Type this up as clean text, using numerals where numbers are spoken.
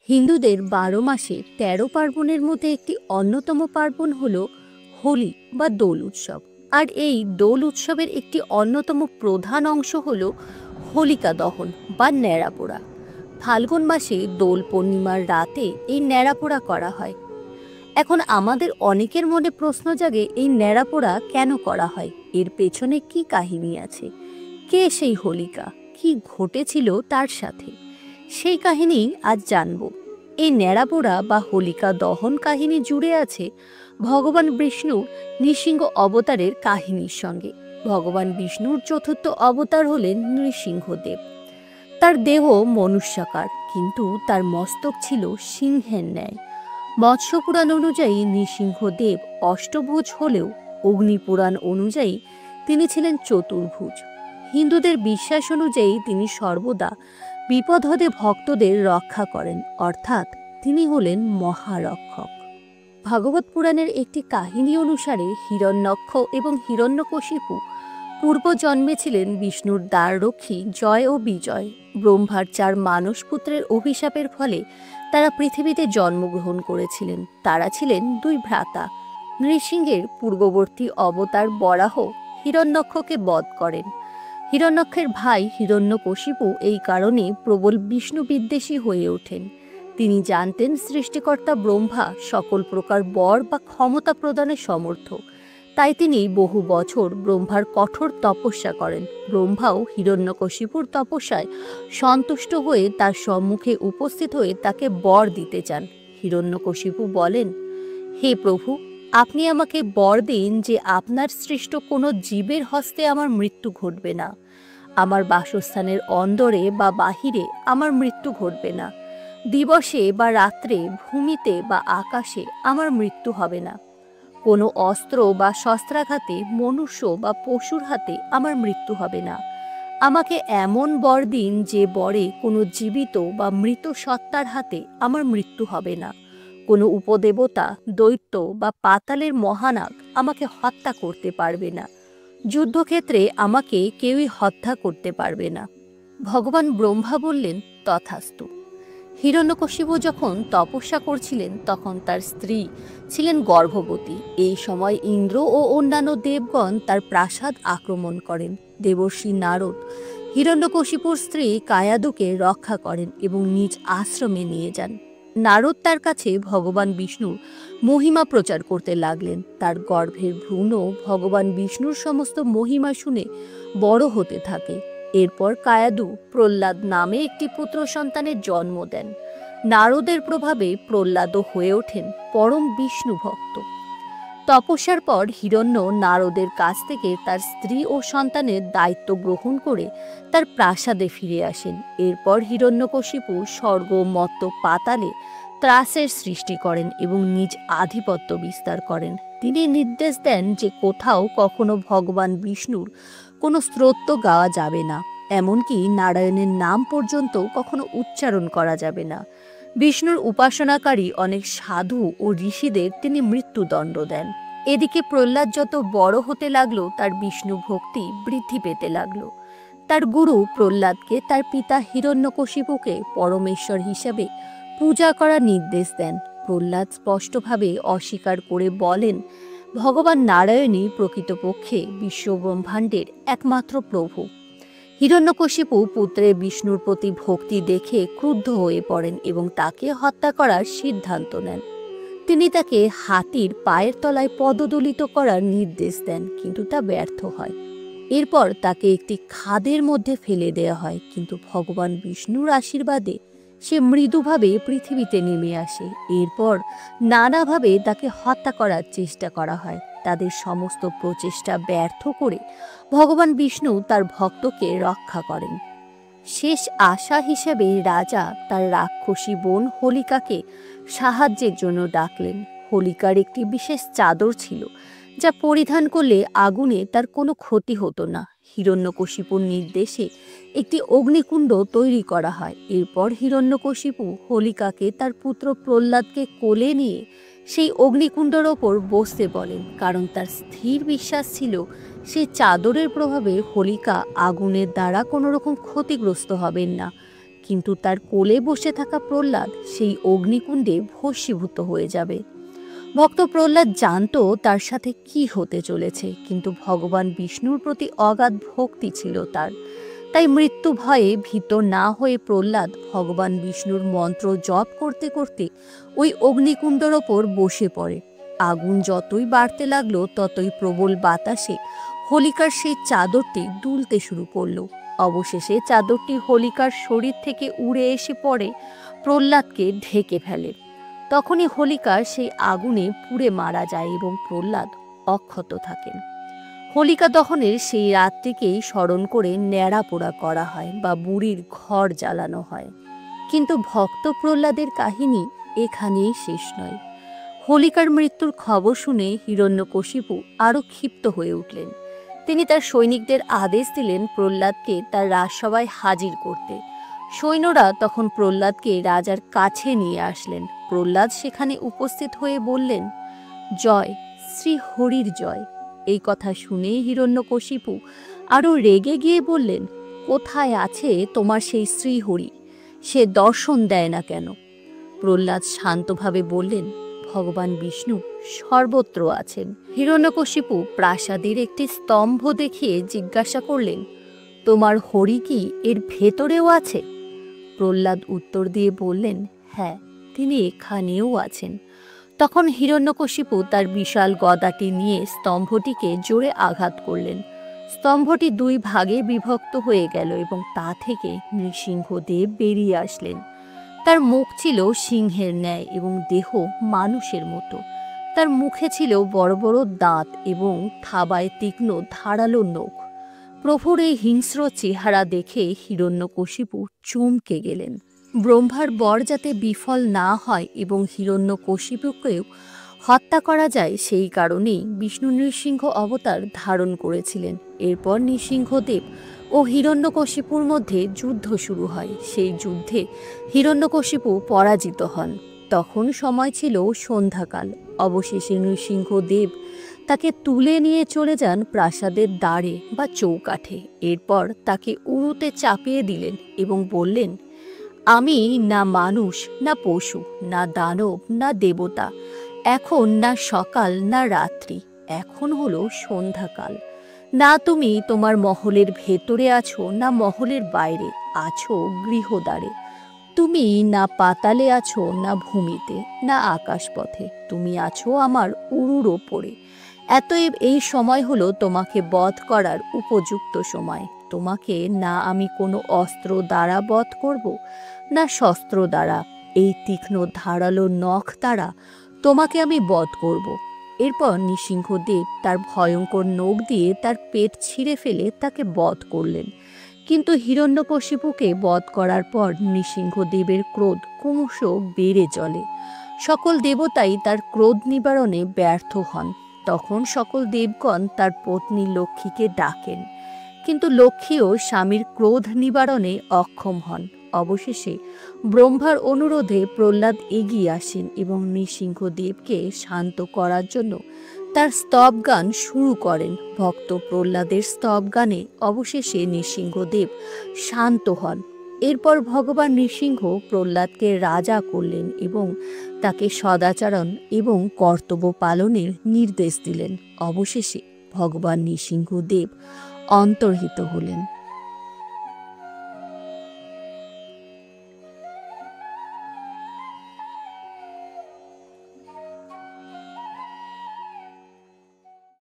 হিন্দুদের ১২ মাসে ১৩ পার্বণের মধ্যে একটি অন্যতম পার্বণ হল হোলি বা দোল উৎসব। আর এই দোল উৎসবের একটি অন্যতম প্রধান অংশ হল হোলিকা দহন বা ন্যাড়াপোড়া। ফাল্গুন মাসে দোল পূর্ণিমার রাতে এই ন্যাড়াপোড়া করা হয়। এখন আমাদের অনেকের মনে প্রশ্ন জাগে, এই ন্যাড়াপোড়া কেন করা হয়, এর পেছনে কি কাহিনী আছে, কে সেই হোলিকা, কি ঘটেছিল তার সাথে, সেই কাহিনী আজ জানব। এই ন্যাড়াপোড়া বা হোলিকা দহন কাহিনী জুড়ে আছে ভগবান বিষ্ণুর নৃসিংহ অবতারের কাহিনীর সঙ্গে। ভগবান বিষ্ণুর চতুর্থ অবতার হলেন নৃসিংহদেব। তার দেহ মনুষ্যাকার, কিন্তু তার মস্তক ছিল সিংহের ন্যায়। মৎস্য পুরাণ অনুযায়ী নৃসিংহদেব অষ্টভুজ হলেও অগ্নিপুরাণ অনুযায়ী তিনি ছিলেন চতুর্ভুজ। হিন্দুদের বিশ্বাস অনুযায়ী তিনি সর্বদা বিপদ হতে ভক্তদের রক্ষা করেন, অর্থাৎ তিনি হলেন মহারক্ষক। ভাগবত পুরাণের একটি কাহিনী অনুসারে হিরণ্যক্ষ এবং হিরণ্যকশিপু পূর্বজন্মে ছিলেন বিষ্ণুর দ্বাররক্ষী জয় ও বিজয়। ব্রহ্মার ৪ মানসপুত্রের অভিশাপের ফলে তারা পৃথিবীতে জন্মগ্রহণ করেছিলেন। তারা ছিলেন ২ ভ্রাতা। নৃসিংহের পূর্ববর্তী অবতার বরাহ হিরণ্যক্ষকে বধ করেন। হিরণ্যক্ষের ভাই হিরণ্যকশিপু এই কারণে প্রবল বিষ্ণু বিদ্বেষী হয়ে ওঠেন। তিনি জানতেন সৃষ্টিকর্তা ব্রহ্মা সকল প্রকার বর বা ক্ষমতা প্রদানে সমর্থ। তাই তিনি বহু বছর ব্রহ্মার কঠোর তপস্যা করেন। ব্রহ্মাও হিরণ্যকশিপুর তপস্যায় সন্তুষ্ট হয়ে তার সম্মুখে উপস্থিত হয়ে তাকে বর দিতে চান। হিরণ্যকশিপু বলেন, হে প্রভু, আপনি আমাকে বর দিন যে আপনার সৃষ্ট কোনো জীবের হস্তে আমার মৃত্যু ঘটবে না। আমার বাসস্থানের অন্দরে বা বাহিরে আমার মৃত্যু ঘটবে না। দিবসে বা রাত্রে, ভূমিতে বা আকাশে আমার মৃত্যু হবে না। কোনো অস্ত্র বা শস্ত্রাঘাতে, মনুষ্য বা পশুর হাতে আমার মৃত্যু হবে না। আমাকে এমন বর দিন যে বরে কোনো জীবিত বা মৃত সত্তার হাতে আমার মৃত্যু হবে না। কোনো উপদেবতা, দৈত্য বা পাতালের মহানাগ আমাকে হত্যা করতে পারবে না। যুদ্ধক্ষেত্রে আমাকে কেউই হত্যা করতে পারবে না। ভগবান ব্রহ্মা বললেন, তথাস্তু। হিরণ্যকশিপু যখন তপস্যা করছিলেন তখন তার স্ত্রী ছিলেন গর্ভবতী। এই সময় ইন্দ্র ও অন্যান্য দেবগণ তার প্রাসাদ আক্রমণ করেন। দেবর্ষি নারদ হিরণ্যকশিপুর স্ত্রী কায়াদুকে রক্ষা করেন এবং নিজ আশ্রমে নিয়ে যান। নারদ তার কাছে ভগবান বিষ্ণুর মহিমা প্রচার করতে লাগলেন। তার গর্ভের ভ্রূণ ভগবান বিষ্ণুর সমস্ত মহিমা শুনে বড় হতে থাকে। এরপর কায়াদু প্রহ্লাদ নামে একটি পুত্র সন্তানের জন্ম দেন। নারদের প্রভাবে প্রহ্লাদও হয়ে ওঠেন পরম বিষ্ণু ভক্ত। তপস্যার পর হিরণ্য নারদের কাছ থেকে তার স্ত্রী ও সন্তানের দায়িত্ব গ্রহণ করে তার প্রাসাদে ফিরে আসেন। এরপর হিরণ্যকশিপু স্বর্গ, মর্ত্য, পাতালে ত্রাসের সৃষ্টি করেন এবং নিজ আধিপত্য বিস্তার করেন। তিনি নির্দেশ দেন যে কোথাও কখনো ভগবান বিষ্ণুর কোনো স্তোত্র গাওয়া যাবে না, এমনকি নারায়ণের নাম পর্যন্ত কখনো উচ্চারণ করা যাবে না। বিষ্ণুর উপাসনাকারী অনেক সাধু ও ঋষিদের তিনি মৃত্যুদণ্ড দেন। এদিকে প্রহ্লাদ যত বড় হতে লাগলো, তার বিষ্ণু ভক্তি বৃদ্ধি পেতে লাগলো। তার গুরু প্রহ্লাদকে তার পিতা হিরণ্যকশিপুকে পরমেশ্বর হিসাবে পূজা করার নির্দেশ দেন। প্রহ্লাদ স্পষ্টভাবে অস্বীকার করে বলেন, ভগবান নারায়ণই প্রকৃতপক্ষে বিশ্বব্রহ্মাণ্ডের একমাত্র প্রভু। হিরণ্যকশিপু পুত্রের বিষ্ণুর প্রতি ভক্তি দেখে ক্রুদ্ধ হয়ে পড়েন এবং তাকে হত্যা করার সিদ্ধান্ত নেন। তিনি তাকে হাতির পায়ের তলায় পদদলিত করার নির্দেশ দেন, কিন্তু তা ব্যর্থ হয়। এরপর তাকে একটি খাদের মধ্যে ফেলে দেওয়া হয়, কিন্তু ভগবান বিষ্ণুর আশীর্বাদে সে মৃদুভাবে পৃথিবীতে নেমে আসে। এরপর নানাভাবে তাকে হত্যা করার চেষ্টা করা হয়। তাদের সমস্ত প্রচেষ্টা ব্যর্থ করে ভগবান বিষ্ণু তার ভক্তকে রক্ষা করেন। শেষ আশা হিসেবে রাজা তার রাক্ষসী বোন হোলিকাকে সাহায্যের জন্য ডাকলেন। হোলিকার একটি বিশেষ চাদর ছিল, যা পরিধান করলে আগুনে তার কোনো ক্ষতি হতো না। হিরণ্যকশিপুর নির্দেশে একটি অগ্নিকুণ্ড তৈরি করা হয়। এরপর হিরণ্যকশিপু হোলিকাকে তার পুত্র প্রহ্লাদকে কোলে নিয়ে সেই অগ্নিকুণ্ডের ওপর বসতে বলেন, কারণ তার স্থির বিশ্বাস ছিল সেই চাদরের প্রভাবে হোলিকা আগুনের দ্বারা কোনো রকম ক্ষতিগ্রস্ত হবেন না। কিন্তু তার কোলে বসে থাকা প্রহ্লাদ সেই অগ্নিকুণ্ডে ভস্মীভূত হয়ে যাবে। ভক্ত প্রহ্লাদ জানতো তার সাথে কি হতে চলেছে, কিন্তু ভগবান বিষ্ণুর প্রতি অগাধ ভক্তি ছিল তার। তাই মৃত্যু ভয়ে ভীত না হয়ে প্রহ্লাদ ভগবান বিষ্ণুর মন্ত্র জপ করতে করতে ওই অগ্নিকুণ্ডের ওপর বসে পড়ে। আগুন যতই বাড়তে লাগলো ততই প্রবল বাতাসে হোলিকার সেই চাদরটি দুলতে শুরু করলো। অবশেষে চাদরটি হোলিকার শরীর থেকে উড়ে এসে পড়ে প্রহ্লাদকে ঢেকে ফেলে। তখনই হোলিকা সেই আগুনে পুড়ে মারা যায় এবং প্রহ্লাদ অক্ষত থাকেন। হোলিকা দহনের সেই রাতটিকেই স্মরণ করে ন্যাড়া পোড়া করা হয় বা বুড়ির ঘর জ্বালানো হয়। কিন্তু ভক্ত প্রহ্লাদের কাহিনী এখানেই শেষ নয়। হোলিকার মৃত্যুর খবর শুনে হিরণ্যকশিপু আরও ক্ষিপ্ত হয়ে উঠলেন। তিনি তার সৈনিকদের আদেশ দিলেন প্রহ্লাদকে তার রাজসভায় হাজির করতে। সৈন্যরা তখন প্রহ্লাদকে রাজার কাছে নিয়ে আসলেন। প্রহ্লাদ সেখানে উপস্থিত হয়ে বললেন, জয়, শ্রী হরির জয়। এই কথা শুনে হিরণ্যকশিপু আরও রেগে গিয়ে বললেন, কোথায় আছে তোমার সেই শ্রীহরি? সে দর্শন দেয় না কেন? প্রহ্লাদ শান্তভাবে বললেন, ভগবান বিষ্ণু সর্বত্র আছেন। হিরণ্যকশিপু প্রাসাদের একটি স্তম্ভ দেখিয়ে জিজ্ঞাসা করলেন, তোমার হরি কি এর ভেতরেও আছে? প্রহ্লাদ উত্তর দিয়ে বললেন, হ্যাঁ, তিনি এখানেও আছেন। তখন হিরণ্যকশিপু তার বিশাল গদাটি নিয়ে স্তম্ভটিকে জোরে আঘাত করলেন। স্তম্ভটি দুই ভাগে বিভক্ত হয়ে গেল এবং তা থেকে নৃসিংহদেব বেরিয়ে আসলেন। তার মুখ ছিল সিংহের ন্যায় এবং দেহ মানুষের মতো। তার মুখে ছিল বড় বড় দাঁত এবং থাবায় তীক্ষ্ণ ধারালো নখ। প্রভুর এই হিংস্র চেহারা দেখে হিরণ্যকশিপু চমকে গেলেন। ব্রহ্মার বর যাতে বিফল না হয় এবং হিরণ্যকশিপুকেও হত্যা করা যায়, সেই কারণেই বিষ্ণু নৃসিংহ অবতার ধারণ করেছিলেন। এরপর নৃসিংহদেব ও হিরণ্যকশিপুর মধ্যে যুদ্ধ শুরু হয়। সেই যুদ্ধে হিরণ্যকশিপু পরাজিত হন। তখন সময় ছিল সন্ধ্যাকাল। অবশেষে নৃসিংহদেব তাকে তুলে নিয়ে চলে যান প্রাসাদের দ্বারে বা চৌকাঠে। এরপর তাকে উরুতে চাপিয়ে দিলেন এবং বললেন, আমি না মানুষ, না পশু, না দানব, না দেবতা। এখন না সকাল না রাত্রি, এখন হলো সন্ধ্যাকাল। না তুমি তোমার মহলের ভেতরে আছো, না মহলের বাইরে আছো গৃহদ্বারে। তুমি না পাতালে আছো, না ভূমিতে, না আকাশপথে। তুমি আছো আমার উরুর ওপরে। এতএব এই সময় হলো তোমাকে বধ করার উপযুক্ত সময়। তোমাকে না আমি কোনো অস্ত্র দ্বারা বধ করব, না শস্ত্র দ্বারা। এই তীক্ষ্ণ ধারালো নখ দ্বারা তোমাকে আমি বধ করব। এরপর নৃসিংহদেব তার ভয়ঙ্কর নখ দিয়ে তার পেট ছিঁড়ে ফেলে তাকে বধ করলেন। কিন্তু হিরণ্যকশিপুকে বধ করার পর নৃসিংহদেবের ক্রোধ ক্রমশ বেড়ে চলে। সকল দেবতাই তার ক্রোধ নিবারণে ব্যর্থ হন। তখন সকল দেবগণ তার পত্নী লক্ষ্মীকে ডাকেন, কিন্তু লক্ষ্মীও স্বামীর ক্রোধ নিবারণে অক্ষম হন। অবশেষে ব্রহ্মার অনুরোধে প্রহ্লাদ এগিয়ে আসেন এবং নৃসিংহদেবকে শান্ত করার জন্য তার স্তব গান শুরু করেন। ভক্ত প্রহ্লাদের স্তব গানে অবশেষে নৃসিংহদেব শান্ত হন। এরপর ভগবান নৃসিংহ প্রহ্লাদকে রাজা করলেন এবং তাকে সদাচরণ এবং কর্তব্য পালনের নির্দেশ দিলেন। অবশেষে ভগবান নৃসিংহদেব অন্তর্হিত হলেন।